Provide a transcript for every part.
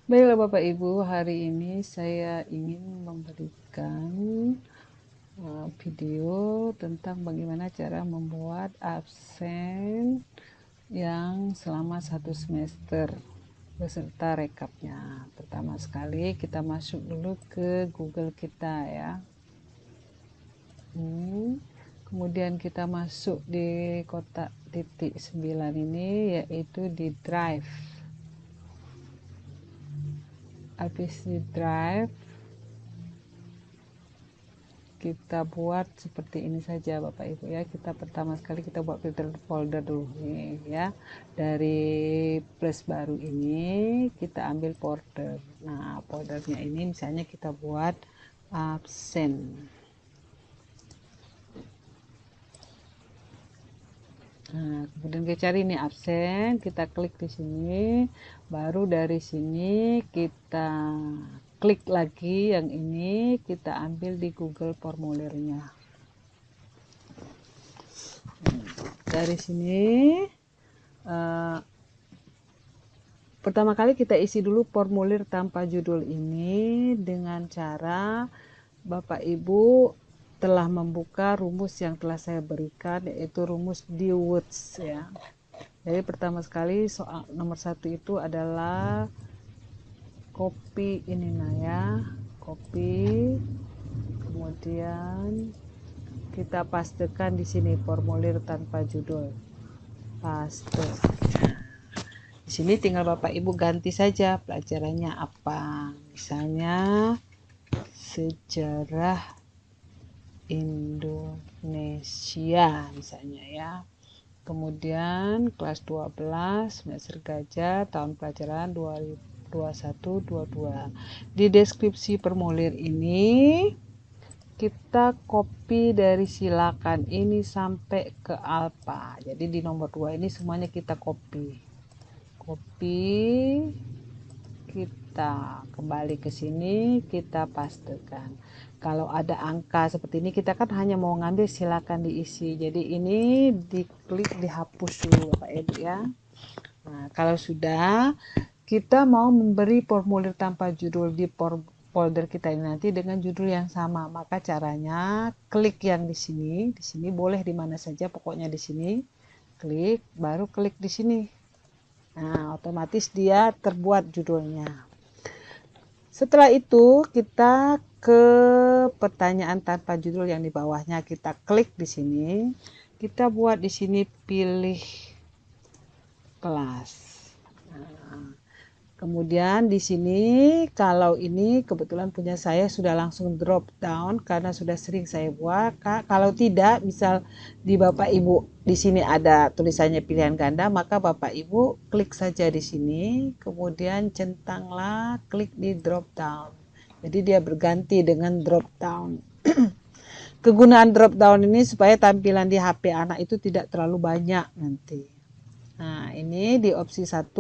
Baiklah Bapak Ibu, hari ini saya ingin memberikan video tentang bagaimana cara membuat absen yang selama 1 semester beserta rekapnya. Pertama sekali kita masuk dulu ke Google kita ya. Kemudian kita masuk di kotak titik 9 ini, yaitu di Drive. Habis di Drive, kita buat seperti ini saja Bapak Ibu ya. Kita pertama sekali kita buat filter folder dulu nih ya. Dari plus baru ini kita ambil folder. Nah, foldernya ini misalnya kita buat absen. Nah, kemudian kita cari nih absen, kita klik di sini, baru dari sini kita klik lagi yang ini, kita ambil di Google formulirnya. Dari sini pertama kali kita isi dulu formulir tanpa judul ini dengan cara Bapak Ibu telah membuka rumus yang telah saya berikan, yaitu rumus Dewey ya. Jadi pertama sekali soal nomor 1 itu adalah copy ini nah ya, copy, kemudian kita pastekan di sini formulir tanpa judul, paste. Di sini tinggal Bapak Ibu ganti saja pelajarannya apa. Misalnya sejarah Indonesia misalnya ya. Kemudian kelas 12 semester gajah tahun pelajaran 2021-22. Di deskripsi formulir ini kita copy dari silakan ini sampai ke alpha. Jadi di nomor 2 ini semuanya kita copy. Kita kembali ke sini, kita pastekan. Kalau ada angka seperti ini, kita kan hanya mau ngambil, silakan diisi. Jadi ini diklik dihapus dulu Bapak Ibu ya. Nah, kalau sudah, kita mau memberi formulir tanpa judul di folder kita ini nanti dengan judul yang sama. Maka caranya klik yang di sini boleh di mana saja, pokoknya di sini. Klik, baru klik di sini. Nah, otomatis dia terbuat judulnya. Setelah itu kita ke pertanyaan tanpa judul yang di bawahnya, kita klik di sini. Kita buat di sini pilih kelas. Nah, kemudian di sini kalau ini kebetulan punya saya sudah langsung drop down karena sudah sering saya buat. Kalau tidak, misal di Bapak Ibu di sini ada tulisannya pilihan ganda, maka Bapak Ibu klik saja di sini, kemudian centanglah klik di drop down. Jadi dia berganti dengan drop down. Kegunaan drop down ini supaya tampilan di HP anak itu tidak terlalu banyak nanti. Nah, ini di opsi 1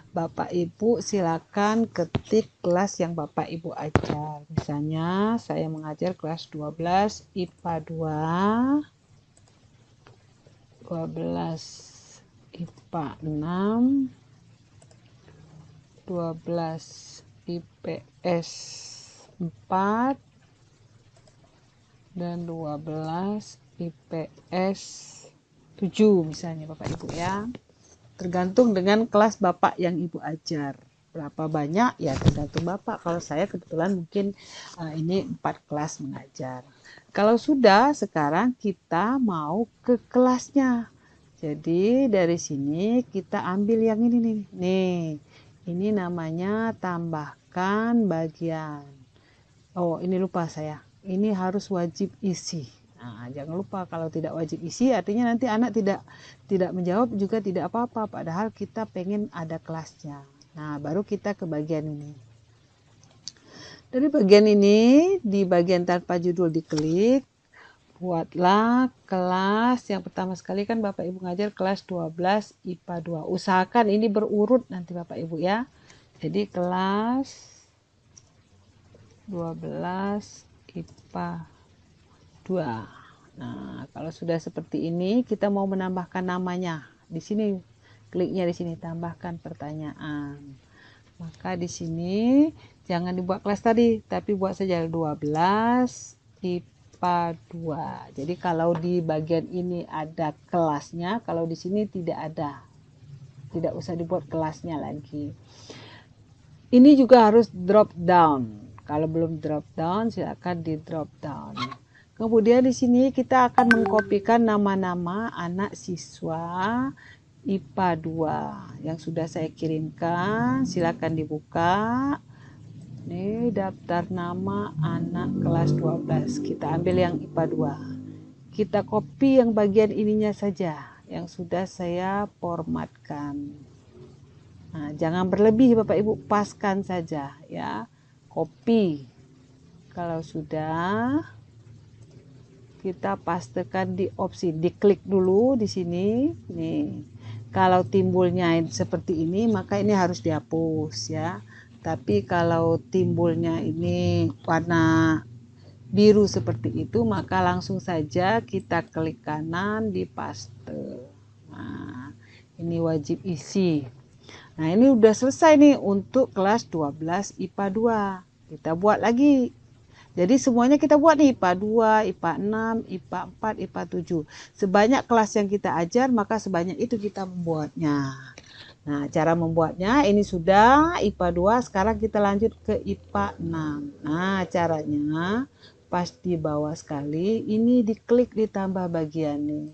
Bapak Ibu silakan ketik kelas yang Bapak Ibu ajar. Misalnya saya mengajar kelas 12 IPA 2, 12 IPA 6, 12 IPS 4, dan 12 IPS 7 misalnya Bapak Ibu ya. Tergantung dengan kelas Bapak yang Ibu ajar. Berapa banyak ya tergantung Bapak. Kalau saya kebetulan mungkin ini 4 kelas mengajar. Kalau sudah, sekarang kita mau ke kelasnya. Jadi dari sini kita ambil yang ini nih. Nih, ini namanya tambahkan bagian. Oh, ini lupa saya. Ini harus wajib isi. Nah, jangan lupa kalau tidak wajib isi artinya nanti anak tidak menjawab juga tidak apa-apa, padahal kita pengen ada kelasnya. Nah, baru kita ke bagian ini. Dari bagian ini, di bagian tanpa judul diklik, buatlah kelas yang pertama sekali kan Bapak Ibu ngajar kelas 12 IPA 2. Usahakan ini berurut nanti Bapak Ibu ya. Jadi kelas 12 IPA 2. Nah, kalau sudah seperti ini, kita mau menambahkan namanya. Di sini, kliknya di sini, tambahkan pertanyaan. Maka di sini jangan dibuat kelas tadi, tapi buat saja 12 IPA 2. Jadi kalau di bagian ini ada kelasnya, kalau di sini tidak ada. Tidak usah dibuat kelasnya lagi. Ini juga harus drop down. Kalau belum drop down, silakan di drop down. Kemudian di sini kita akan mengkopikan nama-nama anak siswa IPA 2 yang sudah saya kirimkan. Silakan dibuka. Ini daftar nama anak kelas 12. Kita ambil yang IPA 2. Kita copy yang bagian ininya saja yang sudah saya formatkan. Nah, jangan berlebih Bapak Ibu, paskan saja ya. Copy. Kalau sudah, kita pastekan di opsi, diklik dulu di sini. Nih. Kalau timbulnya seperti ini, maka ini harus dihapus ya. Tapi kalau timbulnya ini warna biru seperti itu, maka langsung saja kita klik kanan di paste. Nah, ini wajib isi. Nah, ini udah selesai nih untuk kelas 12 IPA 2. Kita buat lagi. Jadi semuanya kita buat nih, IPA 2, IPA 6, IPA 4, IPA 7. Sebanyak kelas yang kita ajar, maka sebanyak itu kita membuatnya. Nah, cara membuatnya ini sudah IPA 2, sekarang kita lanjut ke IPA 6. Nah, caranya pas di bawah sekali, ini diklik ditambah bagian nih.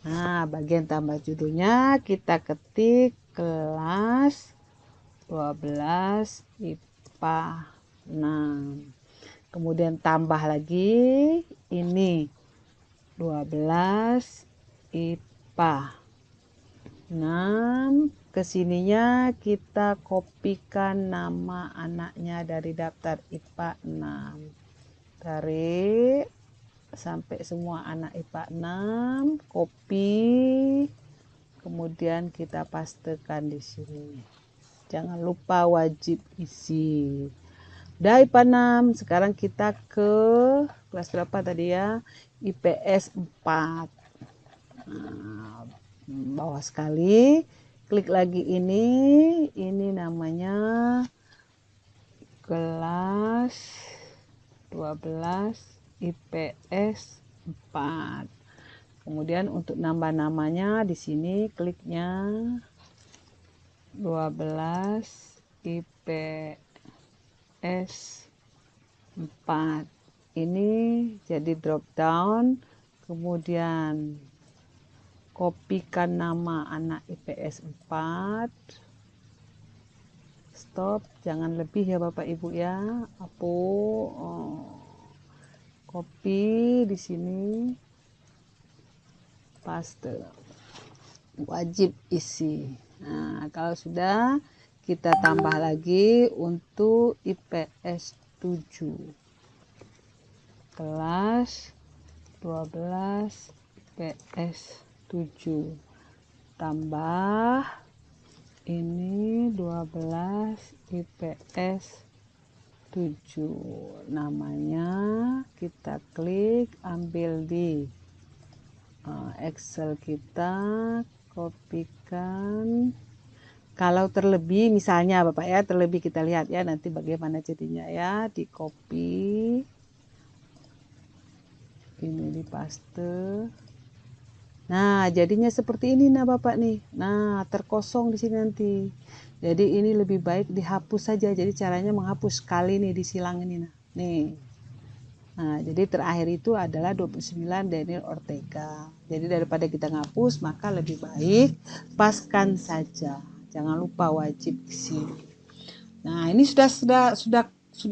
Nah, bagian tambah judulnya kita ketik kelas 12 IPA 6. Kemudian tambah lagi ini 12 IPA 6. Kesininya kita kopikan nama anaknya dari daftar IPA 6. Tarik sampai semua anak IPA 6, copy, kemudian kita pastekan di sini. Jangan lupa wajib isi. Udah IPA 6, sekarang kita ke kelas berapa tadi ya? IPS 4. Nah, bawah sekali, klik lagi ini namanya kelas 12 IPS 4. Kemudian untuk nambah namanya di sini kliknya 12 IPS 4. Ini jadi drop down, kemudian kopikan nama anak IPS 4. Stop, jangan lebih ya Bapak Ibu ya. Copy di sini, paste, wajib isi. Nah, kalau sudah, kita tambah lagi untuk IPS 7, kelas 12 IPS 7, tambah ini 12 IPS 7, namanya kita klik, ambil di Excel kita, kopikan. Kalau terlebih misalnya Bapak ya, terlebih kita lihat ya nanti bagaimana jadinya ya, di copy, ini di paste. Nah, jadinya seperti ini nah Bapak nih. Nah, terkosong di sini nanti. Jadi ini lebih baik dihapus saja. Jadi caranya menghapus sekali nih di silang ini nah. Nih. Nah, jadi terakhir itu adalah 29 Daniel Ortega. Jadi daripada kita ngapus, maka lebih baik paskan saja. Jangan lupa wajib isi. Nah, ini sudah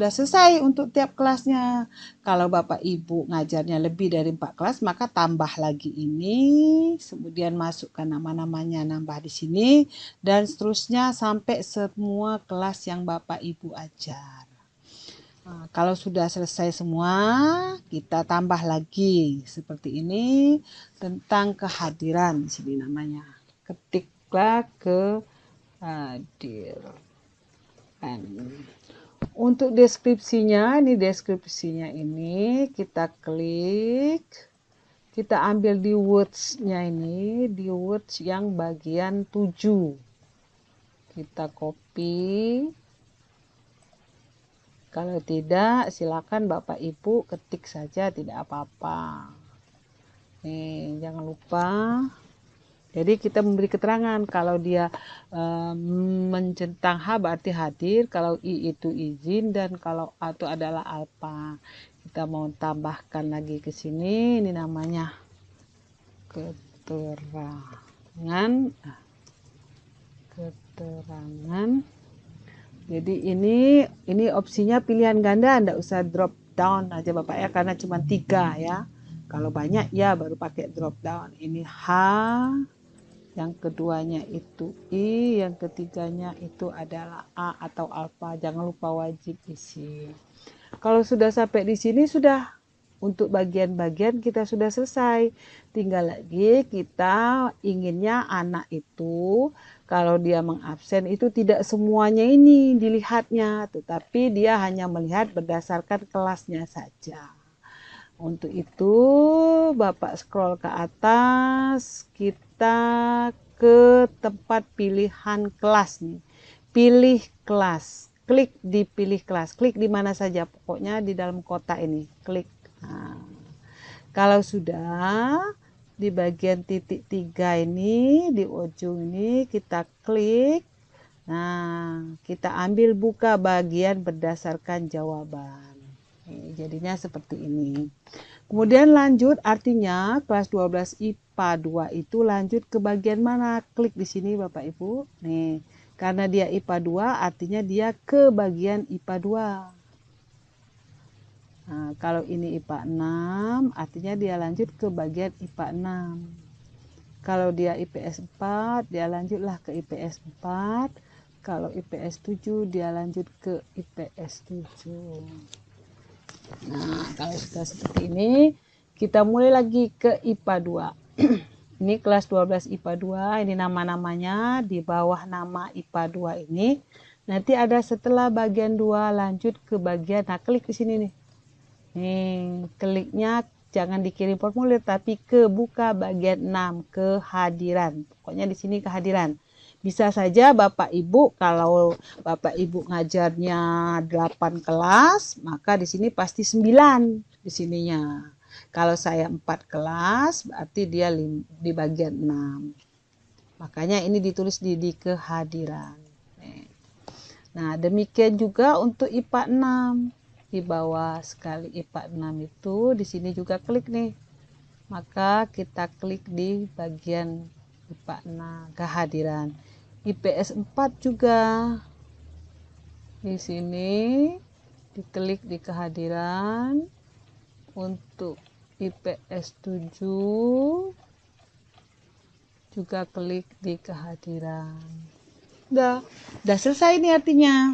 selesai untuk tiap kelasnya. Kalau Bapak Ibu ngajarnya lebih dari 4 kelas, maka tambah lagi ini, kemudian masukkan nama-namanya, nambah di sini, dan seterusnya sampai semua kelas yang Bapak Ibu ajar. Nah, kalau sudah selesai semua, kita tambah lagi seperti ini tentang kehadiran. Di sini namanya. Ketiklah kehadiran. Untuk deskripsinya, ini kita klik, kita ambil di words-nya ini, di words yang bagian 7. kita copy. Kalau tidak, silakan Bapak Ibu ketik saja, tidak apa-apa. Nih, jangan lupa. Jadi kita memberi keterangan kalau dia mencentang H berarti hadir, kalau I itu izin, dan kalau A itu adalah alfa. Kita mau tambahkan lagi ke sini, ini namanya keterangan. Jadi ini opsinya pilihan ganda, Anda usah drop down aja Bapak ya, karena cuma 3 ya. Kalau banyak ya baru pakai drop down. Ini H, yang keduanya itu I, yang ketiganya itu adalah A atau alfa. Jangan lupa wajib isi. Kalau sudah sampai di sini sudah, untuk bagian-bagian kita sudah selesai. Tinggal lagi kita inginnya anak itu kalau dia mengabsen itu tidak semuanya ini dilihatnya, tetapi dia hanya melihat berdasarkan kelasnya saja. Untuk itu Bapak scroll ke atas, kita ke tempat pilihan kelas nih. Pilih kelas, klik di pilih kelas, klik di mana saja, pokoknya di dalam kotak ini, klik. Nah, kalau sudah di bagian titik 3 ini, di ujung ini kita klik. Nah, kita ambil buka bagian berdasarkan jawaban. Jadinya seperti ini. Kemudian lanjut, artinya kelas 12 IPA 2 itu lanjut ke bagian mana? Klik di sini Bapak Ibu. Nih, karena dia IPA 2 artinya dia ke bagian IPA 2. Nah, kalau ini IPA 6 artinya dia lanjut ke bagian IPA 6. Kalau dia IPS 4 dia lanjutlah ke IPS 4. Kalau IPS 7 dia lanjut ke IPS 7. Nah, kalau sudah seperti ini, kita mulai lagi ke IPA 2. Ini kelas 12 IPA 2, ini nama-namanya, di bawah nama IPA 2 ini. Nanti ada setelah bagian 2 lanjut ke bagian, nah klik di sini nih. Nih, kliknya jangan dikirim formulir, tapi ke buka bagian 6, kehadiran. Pokoknya di sini kehadiran. Bisa saja Bapak Ibu, kalau Bapak Ibu ngajarnya 8 kelas, maka di sini pasti 9 di sininya. Kalau saya 4 kelas, berarti dia di bagian 6. Makanya ini ditulis di kehadiran. Nah, demikian juga untuk IPA 6. Di bawah sekali IPA 6 itu, di sini juga klik nih. Maka kita klik di bagian IPA 6, kehadiran. IPS 4 juga di sini diklik di kehadiran. Untuk IPS 7 juga klik di kehadiran. Udah selesai ini artinya.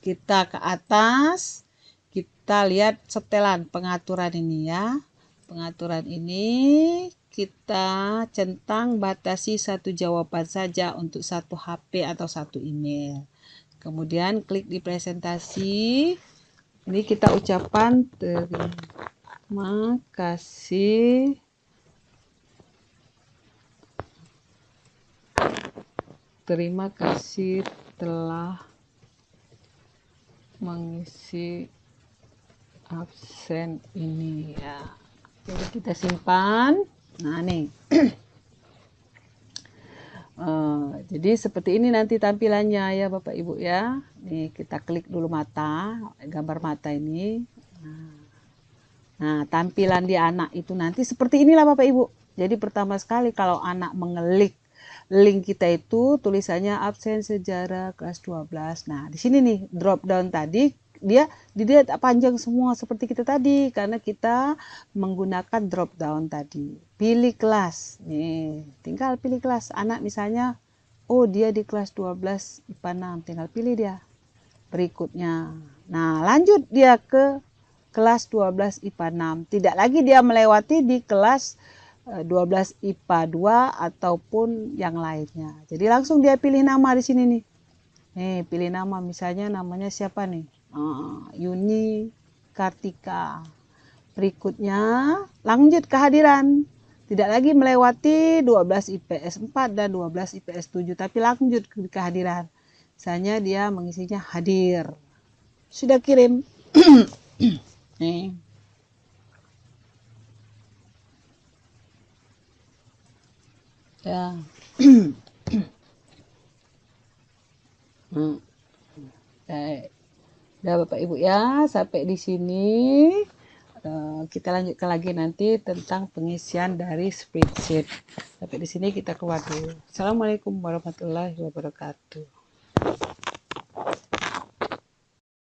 Kita ke atas, kita lihat setelan pengaturan ini ya. Pengaturan ini kita centang batasi satu jawaban saja untuk satu HP atau satu email. Kemudian klik di presentasi. Ini kita ucapan terima kasih telah mengisi absen ini ya. Jadi kita simpan. Nah nih. Jadi seperti ini nanti tampilannya ya Bapak Ibu ya. Nih kita klik dulu mata, gambar mata ini. Nah, tampilan di anak itu nanti seperti inilah Bapak Ibu. Jadi pertama sekali kalau anak mengelik link kita itu tulisannya absen sejarah kelas 12. Nah, di sini nih drop down tadi dia panjang semua seperti kita tadi karena kita menggunakan drop down tadi. Pilih kelas. Nih, tinggal pilih kelas. Anak misalnya oh dia di kelas 12 IPA 6, tinggal pilih dia. Berikutnya. Nah, lanjut dia ke kelas 12 IPA 6. Tidak lagi dia melewati di kelas 12 IPA 2 ataupun yang lainnya. Jadi langsung dia pilih nama di sini nih. Nih, pilih nama misalnya namanya siapa nih? Yuni Kartika. Berikutnya lanjut kehadiran. tidak lagi melewati 12 IPS 4 dan 12 IPS 7, tapi lanjut ke kehadiran. Misalnya dia mengisinya hadir. Sudah kirim. Nih. Ya. Udah Bapak Ibu ya, sampai di sini. Kita lanjutkan lagi nanti tentang pengisian dari spreadsheet. Sampai di sini kita keluar dulu. Assalamualaikum warahmatullahi wabarakatuh.